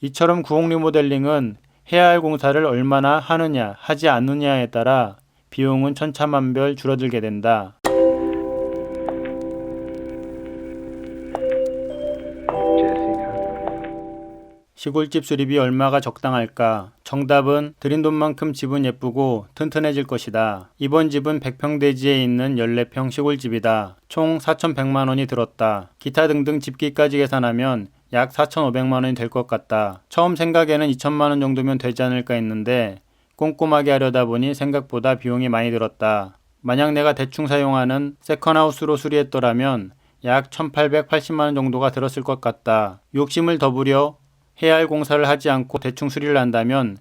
이처럼 구홍 리모델링은 해야 할 공사를 얼마나 하느냐 하지 않느냐에 따라 비용은 천차만별 줄어들게 된다. 시골집 수리비 얼마가 적당할까? 정답은 들인 돈만큼 집은 예쁘고 튼튼해질 것이다. 이번 집은 100평대지에 있는 14평 시골집이다. 총 4,100만원이 들었다. 기타 등등 집기까지 계산하면 약 4,500만원이 될 것 같다. 처음 생각에는 2,000만원 정도면 되지 않을까 했는데 꼼꼼하게 하려다 보니 생각보다 비용이 많이 들었다. 만약 내가 대충 사용하는 세컨하우스로 수리했더라면 약 1,880만원 정도가 들었을 것 같다. 욕심을 더 부려 해야 할 공사를 하지 않고 대충 수리를 한다면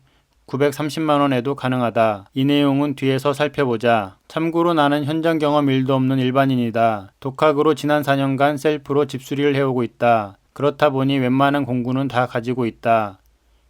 930만원에도 가능하다. 이 내용은 뒤에서 살펴보자. 참고로 나는 현장 경험 1도 없는 일반인이다. 독학으로 지난 4년간 셀프로 집수리를 해오고 있다. 그렇다 보니 웬만한 공구는 다 가지고 있다.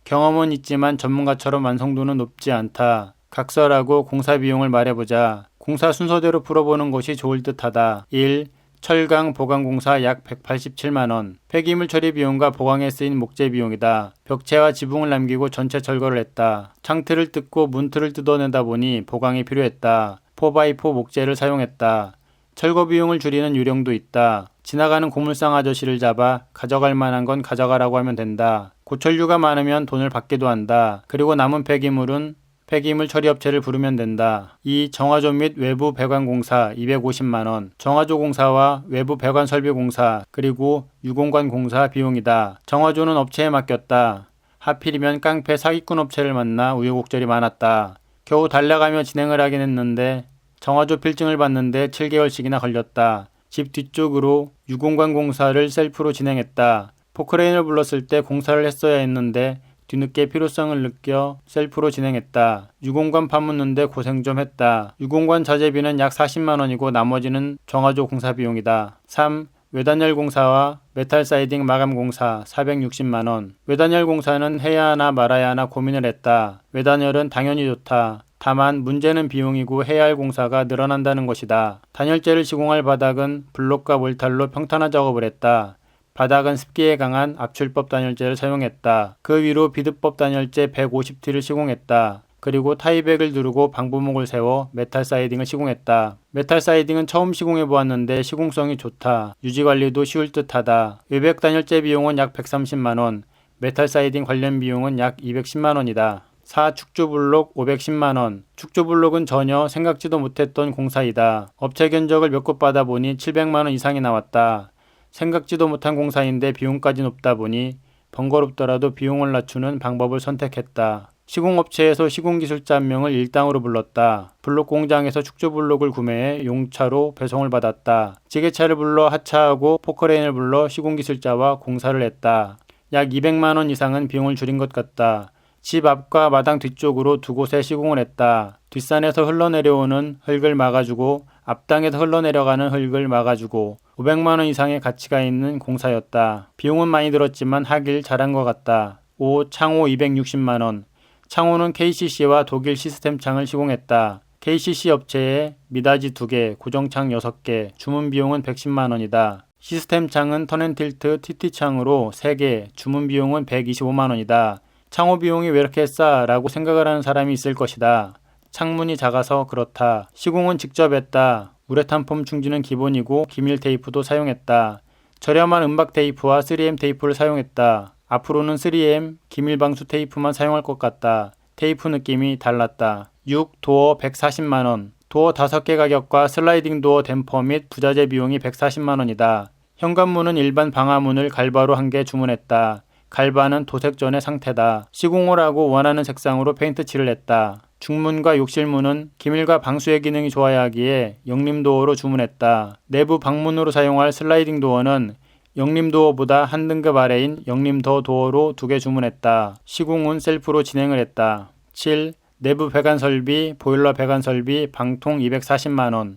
경험은 있지만 전문가처럼 완성도는 높지 않다. 각설하고 공사 비용을 말해보자. 공사 순서대로 풀어보는 것이 좋을 듯하다. 1. 철강 보강공사 약 187만원. 폐기물 처리 비용과 보강에 쓰인 목재 비용이다. 벽체와 지붕을 남기고 전체 철거를 했다. 창틀을 뜯고 문틀을 뜯어내다 보니 보강이 필요했다. 4x4 목재를 사용했다. 철거 비용을 줄이는 요령도 있다. 지나가는 고물상 아저씨를 잡아 가져갈 만한 건 가져가라고 하면 된다. 고철류가 많으면 돈을 받기도 한다. 그리고 남은 폐기물은 폐기물 처리업체를 부르면 된다. 2. 정화조 및 외부 배관 공사 250만원. 정화조 공사와 외부 배관 설비 공사 그리고 유공관 공사 비용이다. 정화조는 업체에 맡겼다. 하필이면 깡패 사기꾼 업체를 만나 우여곡절이 많았다. 겨우 달려가며 진행을 하긴 했는데 정화조 필증을 받는데 7개월씩이나 걸렸다. 집 뒤쪽으로 유공관 공사를 셀프로 진행했다. 포크레인을 불렀을 때 공사를 했어야 했는데 뒤늦게 필요성을 느껴 셀프로 진행했다. 유공관 파묻는데 고생 좀 했다. 유공관 자재비는 약 40만원이고 나머지는 정화조 공사 비용이다. 3. 외단열 공사와 메탈 사이딩 마감 공사 460만원. 외단열 공사는 해야 하나 말아야 하나 고민을 했다. 외단열은 당연히 좋다. 다만 문제는 비용이고 해야 할 공사가 늘어난다는 것이다. 단열재를 시공할 바닥은 블록과 몰탈로 평탄화 작업을 했다. 바닥은 습기에 강한 압출법 단열재를 사용했다. 그 위로 비드법 단열재 150T를 시공했다. 그리고 타이백을 두르고 방부목을 세워 메탈 사이딩을 시공했다. 메탈 사이딩은 처음 시공해보았는데 시공성이 좋다. 유지관리도 쉬울 듯하다. 외벽 단열재 비용은 약 130만원, 메탈 사이딩 관련 비용은 약 210만원이다. 4. 축조블록 510만원. 축조블록은 전혀 생각지도 못했던 공사이다. 업체 견적을 몇 곳 받아보니 700만원 이상이 나왔다. 생각지도 못한 공사인데 비용까지 높다 보니 번거롭더라도 비용을 낮추는 방법을 선택했다. 시공업체에서 시공기술자 한 명을 일당으로 불렀다. 블록 공장에서 축조블록을 구매해 용차로 배송을 받았다. 지게차를 불러 하차하고 포크레인을 불러 시공기술자와 공사를 했다. 약 200만원 이상은 비용을 줄인 것 같다. 집 앞과 마당 뒤쪽으로 두 곳에 시공을 했다. 뒷산에서 흘러내려오는 흙을 막아주고 앞당에서 흘러내려가는 흙을 막아주고 500만원 이상의 가치가 있는 공사였다. 비용은 많이 들었지만 하길 잘한 것 같다. 5. 창호 260만원. 창호는 KCC와 독일 시스템 창을 시공했다. KCC 업체에 미닫이 2개, 고정창 6개, 주문 비용은 110만원이다. 시스템 창은 턴앤틸트 TT 창으로 3개, 주문 비용은 125만원이다. 창호 비용이 왜 이렇게 싸? 라고 생각을 하는 사람이 있을 것이다. 창문이 작아서 그렇다. 시공은 직접 했다. 우레탄 폼 충지는 기본이고 기밀 테이프도 사용했다. 저렴한 은박 테이프와 3M 테이프를 사용했다. 앞으로는 3M 기밀 방수 테이프만 사용할 것 같다. 테이프 느낌이 달랐다. 6. 도어 140만원. 도어 5개 가격과 슬라이딩 도어 댐퍼 및 부자재 비용이 140만원이다. 현관문은 일반 방화문을 갈바로 1개 주문했다. 갈바는 도색전의 상태다. 시공을 하고 원하는 색상으로 페인트 칠을 했다. 중문과 욕실문은 기밀과 방수의 기능이 좋아야 하기에 영림도어로 주문했다. 내부 방문으로 사용할 슬라이딩 도어는 영림도어보다 한 등급 아래인 영림더 도어로 2개 주문했다. 시공은 셀프로 진행을 했다. 7. 내부 배관 설비, 보일러 배관 설비, 방통 240만원.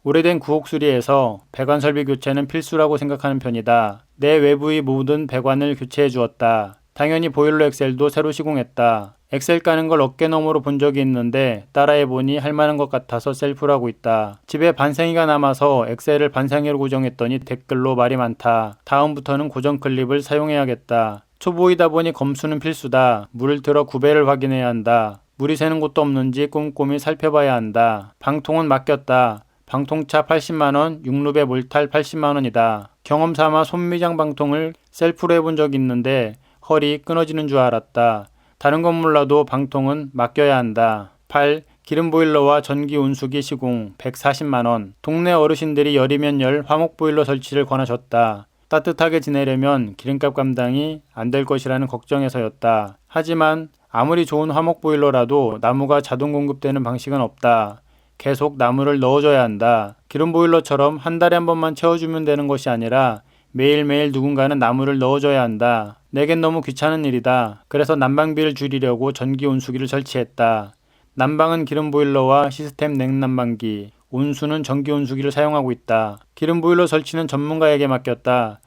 오래된 구옥 수리에서 배관 설비 교체는 필수라고 생각하는 편이다. 내 외부의 모든 배관을 교체해 주었다. 당연히 보일러 엑셀도 새로 시공했다. 엑셀 까는 걸 어깨너머로 본 적이 있는데 따라해보니 할만한 것 같아서 셀프로 하고 있다. 집에 반생이가 남아서 엑셀을 반생이로 고정했더니 댓글로 말이 많다. 다음부터는 고정 클립을 사용해야겠다. 초보이다 보니 검수는 필수다. 물을 들어 구배를 확인해야 한다. 물이 새는 곳도 없는지 꼼꼼히 살펴봐야 한다. 방통은 맡겼다. 방통차 80만원, 6룹에 몰탈 80만원이다. 경험 삼아 손미장 방통을 셀프로 해본 적이 있는데 헐이 끊어지는 줄 알았다. 다른 건 몰라도 방통은 맡겨야 한다. 8. 기름보일러와 전기 온수기 시공 140만원. 동네 어르신들이 열이면 열 화목보일러 설치를 권하셨다. 따뜻하게 지내려면 기름값 감당이 안 될 것이라는 걱정에서였다. 하지만 아무리 좋은 화목보일러라도 나무가 자동 공급되는 방식은 없다. 계속 나무를 넣어줘야 한다. 기름보일러처럼 한 달에 한 번만 채워주면 되는 것이 아니라 매일매일 누군가는 나무를 넣어줘야 한다. 내겐 너무 귀찮은 일이다. 그래서 난방비를 줄이려고 전기 온수기를 설치했다. 난방은 기름보일러와 시스템 냉난방기, 온수는 전기 온수기를 사용하고 있다. 기름보일러 설치는 전문가에게 맡겼다.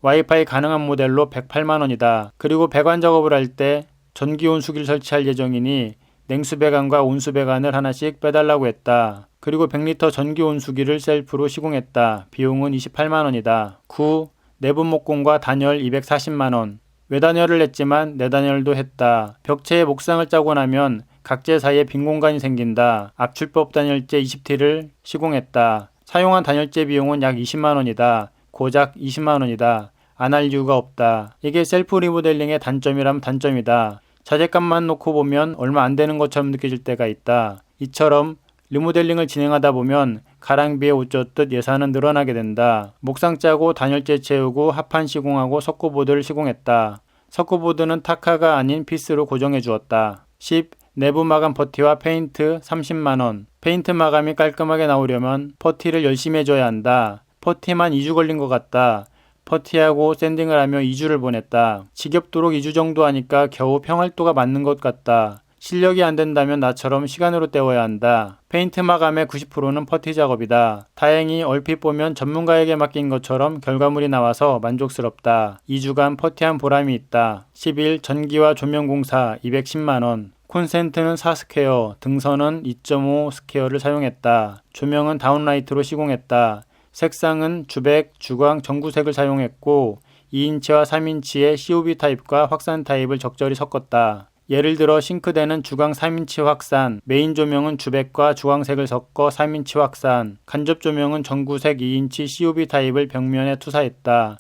와이파이 가능한 모델로 108만원이다. 그리고 배관 작업을 할 때 전기 온수기를 설치할 예정이니 냉수배관과 온수배관을 하나씩 빼달라고 했다. 그리고 100리터 전기 온수기를 셀프로 시공했다. 비용은 28만원이다. 9. 내부 목공과 단열 240만원. 외단열을 했지만 내단열도 했다. 벽체에 목상을 짜고 나면 각재 사이에 빈 공간이 생긴다. 압출법 단열재 20T를 시공했다. 사용한 단열재 비용은 약 20만원이다. 고작 20만원이다. 안 할 이유가 없다. 이게 셀프 리모델링의 단점이라면 단점이다. 자재값만 놓고 보면 얼마 안 되는 것처럼 느껴질 때가 있다. 이처럼 리모델링을 진행하다 보면 가랑비에 옷 젖듯 예산은 늘어나게 된다. 목상 짜고 단열재 채우고 합판 시공하고 석고보드를 시공했다. 석고보드는 타카가 아닌 피스로 고정해 주었다. 10. 내부 마감 퍼티와 페인트 30만원. 페인트 마감이 깔끔하게 나오려면 퍼티를 열심히 해줘야 한다. 퍼티만 2주 걸린 것 같다. 퍼티하고 샌딩을 하며 2주를 보냈다. 지겹도록 2주 정도 하니까 겨우 평활도가 맞는 것 같다. 실력이 안 된다면 나처럼 시간으로 때워야 한다. 페인트 마감의 90%는 퍼티 작업이다. 다행히 얼핏 보면 전문가에게 맡긴 것처럼 결과물이 나와서 만족스럽다. 2주간 퍼티한 보람이 있다. 11. 전기와 조명 공사 210만원. 콘센트는 4스퀘어, 등선은 2.5 스퀘어를 사용했다. 조명은 다운라이트로 시공했다. 색상은 주백, 주광, 전구색을 사용했고 2인치와 3인치의 COB 타입과 확산 타입을 적절히 섞었다. 예를 들어 싱크대는 주광 3인치 확산, 메인 조명은 주백과 주광색을 섞어 3인치 확산, 간접 조명은 전구색 2인치 COB 타입을 벽면에 투사했다.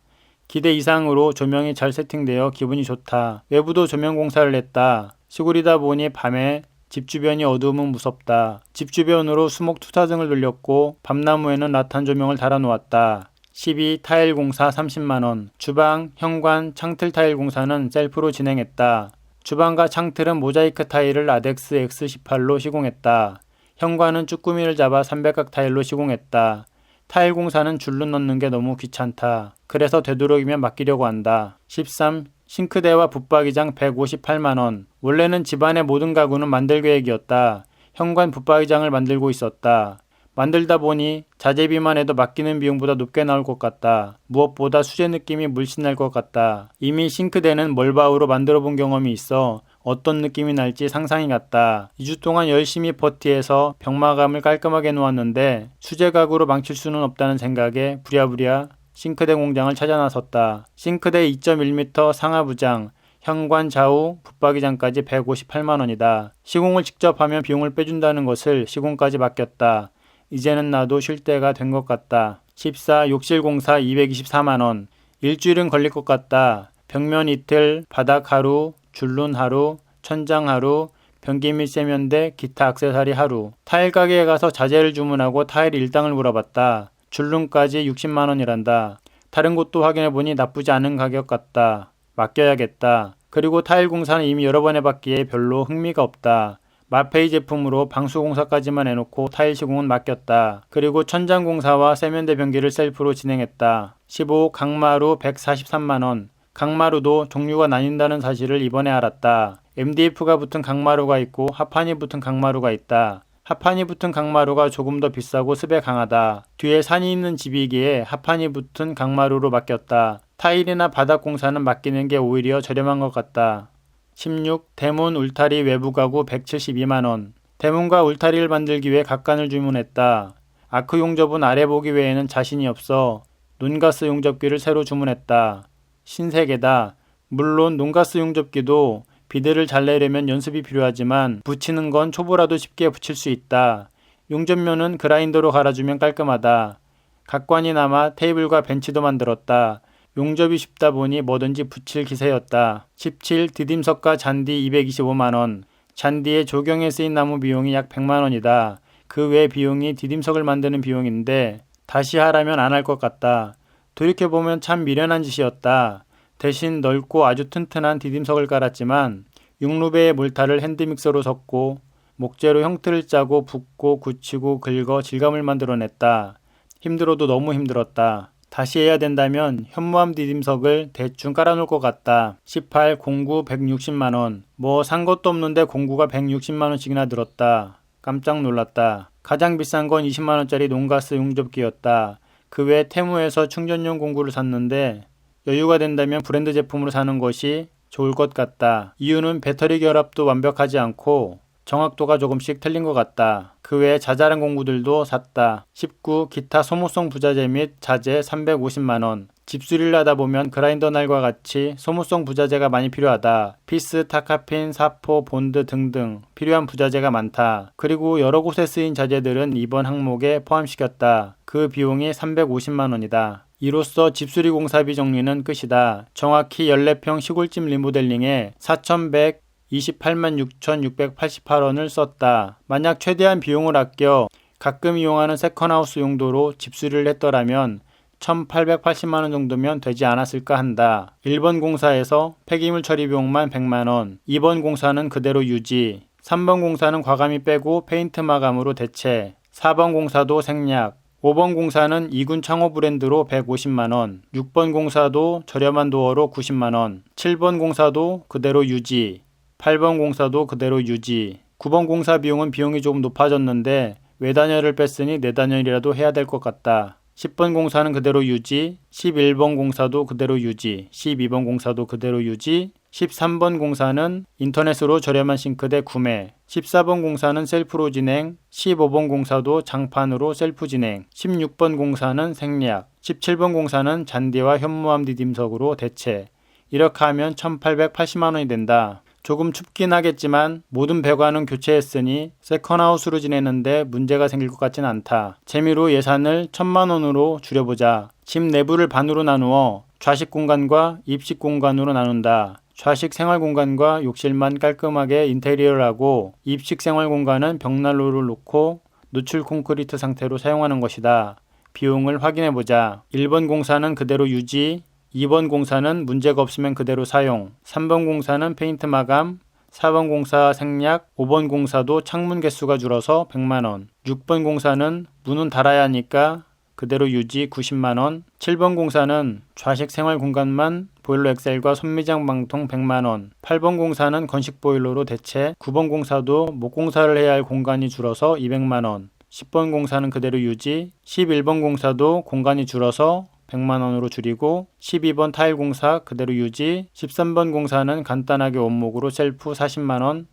기대 이상으로 조명이 잘 세팅되어 기분이 좋다. 외부도 조명 공사를 했다. 시골이다 보니 밤에 집 주변이 어두우면 무섭다. 집 주변으로 수목 투사등을 돌렸고 밤나무에는 라탄 조명을 달아놓았다. 12. 타일 공사 30만원. 주방, 현관, 창틀 타일 공사는 셀프로 진행했다. 주방과 창틀은 모자이크 타일을 아덱스 X18로 시공했다. 현관은 쭈꾸미를 잡아 삼백각 타일로 시공했다. 타일 공사는 줄로 넣는 게 너무 귀찮다. 그래서 되도록이면 맡기려고 한다. 13. 싱크대와 붙박이장 158만원. 원래는 집안의 모든 가구는 만들 계획이었다. 현관 붙박이장을 만들고 있었다. 만들다 보니 자재비만 해도 맡기는 비용보다 높게 나올 것 같다. 무엇보다 수제 느낌이 물씬 날 것 같다. 이미 싱크대는 멀바우로 만들어 본 경험이 있어 어떤 느낌이 날지 상상이 갔다. 2주 동안 열심히 버티해서 벽마감을 깔끔하게 놓았는데 수제 가구로 망칠 수는 없다는 생각에 부랴부랴 싱크대 공장을 찾아 나섰다. 싱크대 2.1m 상하부장, 현관 좌우 붙박이장까지 158만원이다. 시공을 직접 하면 비용을 빼준다는 것을 시공까지 맡겼다. 이제는 나도 쉴 때가 된 것 같다. 14. 욕실 공사 224만원. 일주일은 걸릴 것 같다. 벽면 이틀, 바닥 하루, 줄눈 하루, 천장 하루, 변기 및 세면대, 기타 액세서리 하루. 타일 가게에 가서 자재를 주문하고 타일 일당을 물어봤다. 줄눈까지 60만원이란다. 다른 곳도 확인해보니 나쁘지 않은 가격 같다. 맡겨야겠다. 그리고 타일 공사는 이미 여러 번 해봤기에 별로 흥미가 없다. 마페이 제품으로 방수 공사까지만 해놓고 타일 시공은 맡겼다. 그리고 천장 공사와 세면대 변기를 셀프로 진행했다. 15. 강마루 143만원. 강마루도 종류가 나뉜다는 사실을 이번에 알았다. MDF가 붙은 강마루가 있고 합판이 붙은 강마루가 있다. 합판이 붙은 강마루가 조금 더 비싸고 습에 강하다. 뒤에 산이 있는 집이기에 합판이 붙은 강마루로 맡겼다. 타일이나 바닥 공사는 맡기는 게 오히려 저렴한 것 같다. 16. 대문 울타리 외부 가구 172만원. 대문과 울타리를 만들기 위해 각관을 주문했다. 아크 용접은 아래 보기 외에는 자신이 없어 논가스 용접기를 새로 주문했다. 신세계다. 물론 논가스 용접기도 비대를 잘 내려면 연습이 필요하지만 붙이는 건 초보라도 쉽게 붙일 수 있다. 용접면은 그라인더로 갈아주면 깔끔하다. 각관이 남아 테이블과 벤치도 만들었다. 용접이 쉽다 보니 뭐든지 붙일 기세였다. 17. 디딤석과 잔디 225만원. 잔디에 조경에 쓰인 나무 비용이 약 100만원이다. 그 외 비용이 디딤석을 만드는 비용인데 다시 하라면 안 할 것 같다. 돌이켜보면 참 미련한 짓이었다. 대신 넓고 아주 튼튼한 디딤석을 깔았지만 6루베의 몰타를 핸드믹서로 섞고 목재로 형틀을 짜고 붓고 굳히고 긁어 질감을 만들어냈다. 힘들어도 너무 힘들었다. 다시 해야 된다면 현무암 디딤석을 대충 깔아놓을 것 같다. 18. 공구 160만원. 뭐 산 것도 없는데 공구가 160만원씩이나 들었다. 깜짝 놀랐다. 가장 비싼 건 20만원짜리 논가스 용접기였다. 그 외 테무에서 충전용 공구를 샀는데 여유가 된다면 브랜드 제품으로 사는 것이 좋을 것 같다. 이유는 배터리 결합도 완벽하지 않고 정확도가 조금씩 틀린 것 같다. 그 외에 자잘한 공구들도 샀다. 19. 기타 소모성 부자재 및 자재 350만원. 집수리를 하다 보면 그라인더 날과 같이 소모성 부자재가 많이 필요하다. 피스, 타카핀, 사포, 본드 등등 필요한 부자재가 많다. 그리고 여러 곳에 쓰인 자재들은 이번 항목에 포함시켰다. 그 비용이 350만원이다. 이로써 집수리 공사비 정리는 끝이다. 정확히 14평 시골집 리모델링에 4,128만 6,688원을 썼다. 만약 최대한 비용을 아껴 가끔 이용하는 세컨하우스 용도로 집수리를 했더라면 1,880만원 정도면 되지 않았을까 한다. 1번 공사에서 폐기물 처리 비용만 100만원, 2번 공사는 그대로 유지, 3번 공사는 과감히 빼고 페인트 마감으로 대체, 4번 공사도 생략, 5번 공사는 2군 창호 브랜드로 150만원, 6번 공사도 저렴한 도어로 90만원, 7번 공사도 그대로 유지, 8번 공사도 그대로 유지, 9번 공사 비용은 비용이 조금 높아졌는데 외단열을 뺐으니 내단열이라도 해야 될 것 같다. 10번 공사는 그대로 유지, 11번 공사도 그대로 유지, 12번 공사도 그대로 유지, 13번 공사는 인터넷으로 저렴한 싱크대 구매, 14번 공사는 셀프로 진행, 15번 공사도 장판으로 셀프 진행, 16번 공사는 생략, 17번 공사는 잔디와 현무암 디딤석으로 대체. 이렇게 하면 1,880만원이 된다. 조금 춥긴 하겠지만 모든 배관은 교체했으니 세컨하우스로 지내는데 문제가 생길 것 같진 않다. 재미로 예산을 1,000만원으로 줄여보자. 집 내부를 반으로 나누어 좌식 공간과 입식 공간으로 나눈다. 좌식 생활 공간과 욕실만 깔끔하게 인테리어를 하고 입식 생활 공간은 벽난로를 놓고 노출 콘크리트 상태로 사용하는 것이다. 비용을 확인해보자. 1번 공사는 그대로 유지, 2번 공사는 문제가 없으면 그대로 사용, 3번 공사는 페인트 마감, 4번 공사 생략, 5번 공사도 창문 개수가 줄어서 100만원, 6번 공사는 문은 달아야 하니까 그대로 유지 90만원, 7번 공사는 좌식 생활 공간만 보일러 엑셀과 손미장 방통 100만원, 8번 공사는 건식 보일러로 대체, 9번 공사도 목공사를 해야 할 공간이 줄어서 200만원, 10번 공사는 그대로 유지, 11번 공사도 공간이 줄어서 100만원으로 줄이고, 12번 타일 공사 그대로 유지, 13번 공사는 간단하게 원목으로 셀프 40만원,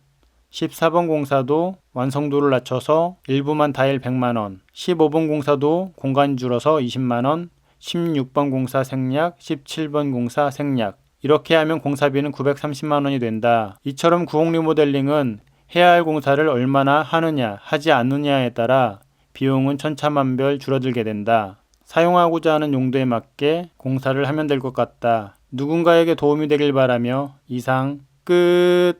14번 공사도 완성도를 낮춰서 일부만 타일 100만원, 15번 공사도 공간이 줄어서 20만원, 16번 공사 생략, 17번 공사 생략. 이렇게 하면 공사비는 930만원이 된다. 이처럼 구홍 리모델링은 해야 할 공사를 얼마나 하느냐 하지 않느냐에 따라 비용은 천차만별 줄어들게 된다. 사용하고자 하는 용도에 맞게 공사를 하면 될 것 같다. 누군가에게 도움이 되길 바라며 이상 끝.